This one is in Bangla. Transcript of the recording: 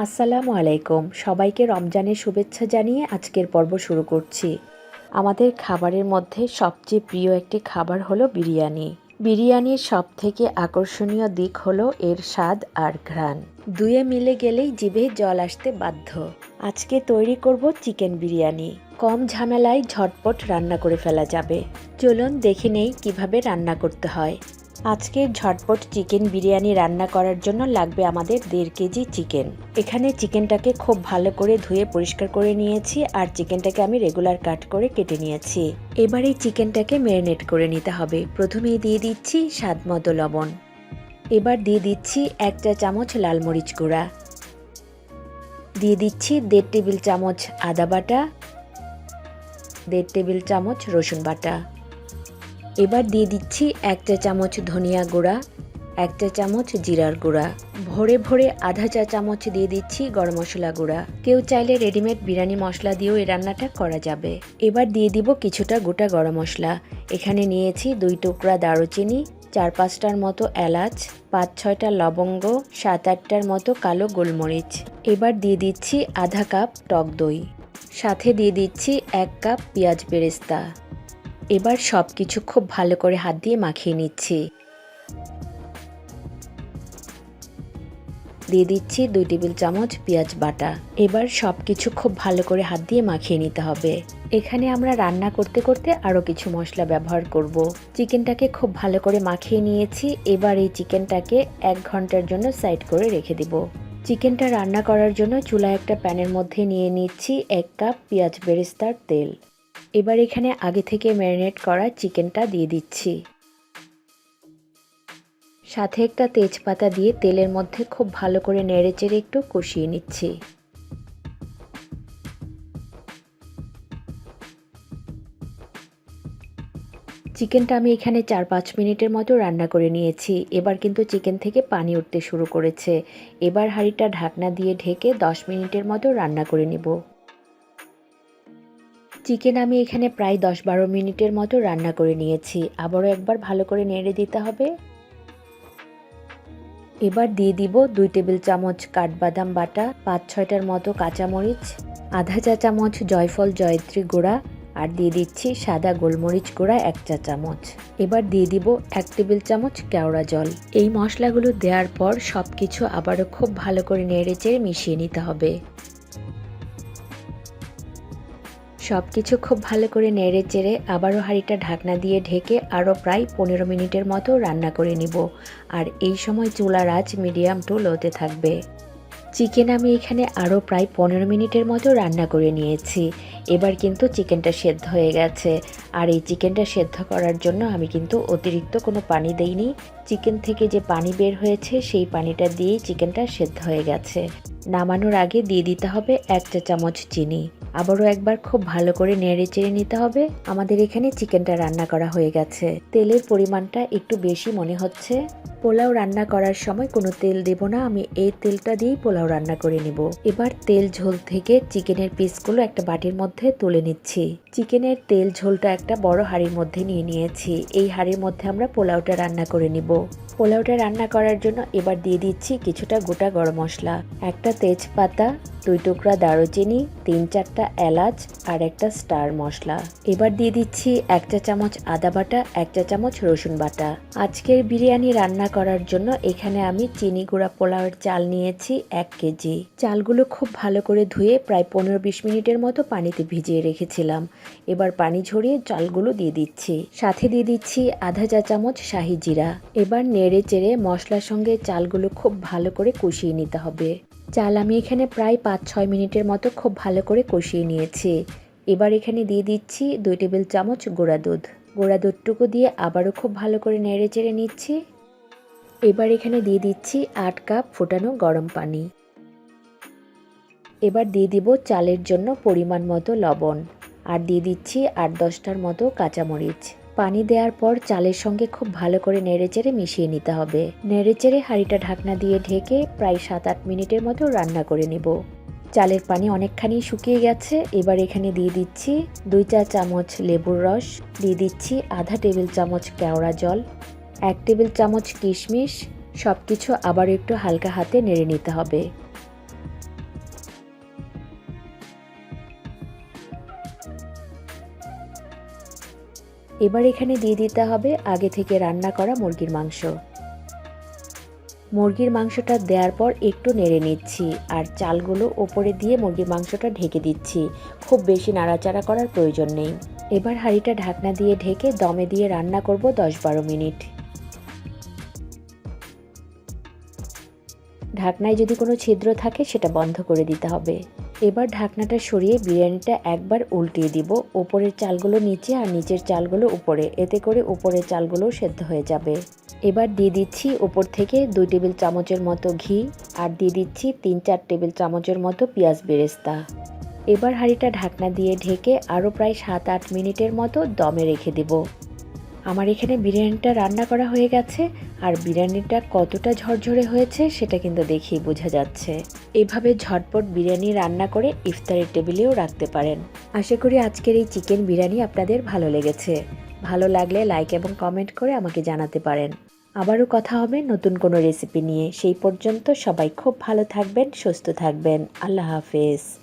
আসসালামু আলাইকুম। সবাইকে রমজানের শুভেচ্ছা জানিয়ে আজকের পর্ব শুরু করছি। আমাদের খাবারের মধ্যে সবচেয়ে প্রিয় একটি খাবার হলো বিরিয়ানি। বিরিয়ানির সবথেকে আকর্ষণীয় দিক হলো এর স্বাদ আর ঘ্রাণ। দুয়ে মিলে গেলেই জিভে জল আসতে বাধ্য। আজকে তৈরি করব চিকেন বিরিয়ানি। কম ঝামেলায় ঝটপট রান্না করে ফেলা যাবে। চলুন দেখে নেই কিভাবে রান্না করতে হয়। আজকের ঝটপট চিকেন বিরিয়ানি রান্না করার জন্য লাগবে আমাদের 1.5 কেজি চিকেন। এখানে চিকেনটাকে খুব ভালো করে ধুয়ে পরিষ্কার করে নিয়েছি আর চিকেনটাকে আমি রেগুলার কাট করে কেটে নিয়েছি। এবার এই চিকেনটাকে ম্যারিনেট করে নিতে হবে। প্রথমেই দিয়ে দিচ্ছি স্বাদমতো লবণ। এবার দিয়ে দিচ্ছি 1 চা চামচ লাল মরিচ গুঁড়া। দিয়ে দিচ্ছি 1.5 টেবিল চামচ আদা বাটা, 1.5 টেবিল চামচ রসুন বাটা। এবার দিয়ে দিচ্ছি 1 চা চামচ ধনিয়া গুঁড়া, 1 চা চামচ জিরার গুঁড়া। ভরে ভরে আধা চা চামচ দিয়ে দিচ্ছি গরম মশলা গুঁড়া। কেউ চাইলে রেডিমেড বিরিয়ানি মশলা দিয়েও এই রান্নাটা করা যাবে। এবার দিয়ে দিব কিছুটা গোটা গরম মশলা। এখানে নিয়েছি 2 টুকরা দারুচিনি, 4-5টার মতো এলাচ, 5-6টা লবঙ্গ, 7-8টার মতো কালো গোলমরিচ। এবার দিয়ে দিচ্ছি আধা কাপ টক দই, সাথে দিয়ে দিচ্ছি 1 কাপ পেঁয়াজ বেরেস্তা। এবার সব কিছু খুব ভালো করে হাত দিয়ে মাখিয়ে নিচ্ছি। দিয়ে দিচ্ছি 2 টেবিল চামচ পেঁয়াজ বাটা। এবার সব কিছু খুব ভালো করে হাত দিয়ে মাখিয়ে নিতে হবে। এখানে আমরা রান্না করতে করতে আরও কিছু মশলা ব্যবহার করব। চিকেনটাকে খুব ভালো করে মাখিয়ে নিয়েছি। এবার এই চিকেনটাকে 1 ঘন্টার জন্য সাইড করে রেখে দিব। চিকেনটা রান্না করার জন্য চুলায় একটা প্যানের মধ্যে নিয়ে নিচ্ছি 1 কাপ পেঁয়াজ বেরেস্তার তেল। এবার এখানে আগে থেকে ম্যারিনেট করা চিকেনটা দিয়ে দিচ্ছি। সাথে একটা তেজপাতা দিয়ে তেলের মধ্যে খুব ভালো করে নেড়েচেড়ে একটু কষিয়ে নিচ্ছি। চিকেনটা আমি এখানে 4-5 মিনিটের মতো রান্না করে নিয়েছি। এবার কিন্তু চিকেন থেকে পানি উঠতে শুরু করেছে। এবার হাঁড়িটা ঢাকনা দিয়ে ঢেকে 10 মিনিটের মতো রান্না করে নেব। চিকেন আমি এখানে প্রায় 10-12 মিনিটের মতো রান্না করে নিয়েছি। আবারও একবার ভালো করে নেড়ে দিতে হবে। এবার দিয়ে দিব 2 টেবিল চামচ কাঠবাদাম বাটা, 5-6টার মতো কাঁচামরিচ, আধা চা চামচ জয়ফল জয়ত্রী গুঁড়া আর দিয়ে দিচ্ছি সাদা গোলমরিচ গুঁড়া 1 চা চামচ। এবার দিয়ে দিব 1 টেবিল চামচ কেওড়া জল। এই মশলাগুলো দেওয়ার পর সব কিছু আবারও খুব ভালো করে নেড়েচেড়ে মিশিয়ে নিতে হবে। সব কিছু খুব ভালো করে নেড়ে চেড়ে আবারও হাঁড়িটা ঢাকনা দিয়ে ঢেকে আরও প্রায় 15 মিনিটের মতো রান্না করে নিব। আর এই সময় চুলার আঁচ মিডিয়াম টু লোতে থাকবে। চিকেন আমি এখানে আরও প্রায় 15 মিনিটের মতো রান্না করে নিয়েছি। এবার কিন্তু চিকেনটা সেদ্ধ হয়ে গেছে। আর এই চিকেনটা সেদ্ধ করার জন্য আমি কিন্তু অতিরিক্ত কোনো পানি দেইনি। চিকেন থেকে যে পানি বের হয়েছে সেই পানিটা দিয়েই চিকেনটা সেদ্ধ হয়ে গেছে। নামানোর আগে দিয়ে দিতে হবে 1 চা চামচ চিনি। আবারও একবার খুব ভালো করে নেড়ে চেড়ে নিতে হবে। আমাদের এখানে চিকেনটা রান্না করা হয়ে গেছে। তেলের পরিমাণটা একটু বেশি মনে হচ্ছে। পোলাও রান্না করার সময় কোনো তেল দেব না, আমি এই তেলটা দিয়েই পোলাও রান্না করে নেব। এবার তেল ঝোল থেকে চিকেনের পিসগুলো একটা বাটির মধ্যে তুলে নিচ্ছি। চিকেনের তেল ঝোলটা একটা বড় হাঁড়ির মধ্যে নিয়ে নিয়েছি। এই হাঁড়ির মধ্যে আমরা পোলাওটা রান্না করে নিব। পোলাওটা রান্না করার জন্য এবার দিয়ে দিচ্ছি কিছুটা গোটা গরম মশলা, একটা তেজপাতা, 2 টুকরা দারুচিনি, 3-4টা এলাচ আর একটা স্টার মশলা। এবার দিয়ে দিচ্ছি 1 চা চামচ আদা বাটা, 1 চা চামচ রসুন বাটা। আজকের বিরিয়ানি রান্না করার জন্য এখানে আমি চিনি গুঁড়া পোলাওয়ের চাল নিয়েছি 1 কেজি। চালগুলো খুব ভালো করে ধুয়ে প্রায় 15-20 মিনিটের মতো পানিতে ভিজিয়ে রেখেছিলাম। এবার পানি ঝরিয়ে চালগুলো দিয়ে দিচ্ছি। সাথে দিয়ে দিচ্ছি আধা চা চামচ শাহি জিরা। এবার নেড়ে চেড়ে মশলার সঙ্গে চালগুলো খুব ভালো করে কষিয়ে নিতে হবে। চাল আমি এখানে প্রায় 5-6 মিনিটের মতো খুব ভালো করে কষিয়ে নিয়েছি। এবার এখানে দিয়ে দিচ্ছি 2 টেবিল চামচ গুঁড়া দুধ। গুঁড়া দুধটুকু দিয়ে আবারও খুব ভালো করে নেড়ে চেড়ে নিচ্ছি। এবার এখানে দিয়ে দিচ্ছি 8 কাপ ফোটানো গরম পানি। এবার দিয়ে দিব চালের জন্য পরিমাণ মতো লবণ আর দিয়ে দিচ্ছি 8-10টার মতো কাঁচামরিচ। পানি দেওয়ার পর চালের সঙ্গে খুব ভালো করে নেড়েচেড়ে মিশিয়ে নিতে হবে। নেড়েচেড়ে হাঁড়িটা ঢাকনা দিয়ে ঢেকে প্রায় 7-8 মিনিটের মতো রান্না করে নেব। চালের পানি অনেকখানি শুকিয়ে গেছে। এবার এখানে দিয়ে দিচ্ছি 2 চা চামচ লেবুর রস, দিয়ে দিচ্ছি আধা টেবিল চামচ কেওড়া জল, 1 টেবিল চামচ কিশমিশ। সব কিছু আবার একটু হালকা হাতে নেড়ে নিতে হবে। এবার এখানে দিয়ে দিতে হবে আগে থেকে রান্না করা মুরগির মাংস। মুরগির মাংসটা দেওয়ার পর একটু নেড়ে নিচ্ছি আর চালগুলো ওপরে দিয়ে মুরগির মাংসটা ঢেকে দিচ্ছি। খুব বেশি নাড়াচাড়া করার প্রয়োজন নেই। এবার হাঁড়িটা ঢাকনা দিয়ে ঢেকে দমে দিয়ে রান্না করব 10-12 মিনিট। ঢাকনায় যদি কোনো ছিদ্র থাকে সেটা বন্ধ করে দিতে হবে। এবার ঢাকনাটা সরিয়ে বিরিয়ানিটা একবার উল্টিয়ে দিব, ওপরের চালগুলো নিচে আর নিচের চালগুলো উপরে, এতে করে উপরের চালগুলো সেদ্ধ হয়ে যাবে। এবার দিয়ে দিচ্ছি ওপর থেকে 2 টেবিল চামচের মতো ঘি আর দিয়ে দিচ্ছি 3-4 টেবিল চামচের মতো পেঁয়াজ বেরেস্তা। এবার হাঁড়িটা ঢাকনা দিয়ে ঢেকে আরও প্রায় 7-8 মিনিটের মতো দমে রেখে দেব। আমার এখানে বিরিয়ানিটা রান্না করা হয়ে গেছে আর বিরিয়ানিটা কতটা ঝরঝরে হয়েছে সেটা কিন্তু দেখেই বোঝা যাচ্ছে। এভাবে ঝটপট বিরিয়ানি রান্না করে ইফতারের টেবিলেও রাখতে পারেন। আশা করি আজকের এই চিকেন বিরিয়ানি আপনাদের ভালো লেগেছে। ভালো লাগলে লাইক এবং কমেন্ট করে আমাকে জানাতে পারেন। আবারও কথা হবে নতুন কোনো রেসিপি নিয়ে। সেই পর্যন্ত সবাই খুব ভালো থাকবেন, সুস্থ থাকবেন। আল্লাহ হাফেজ।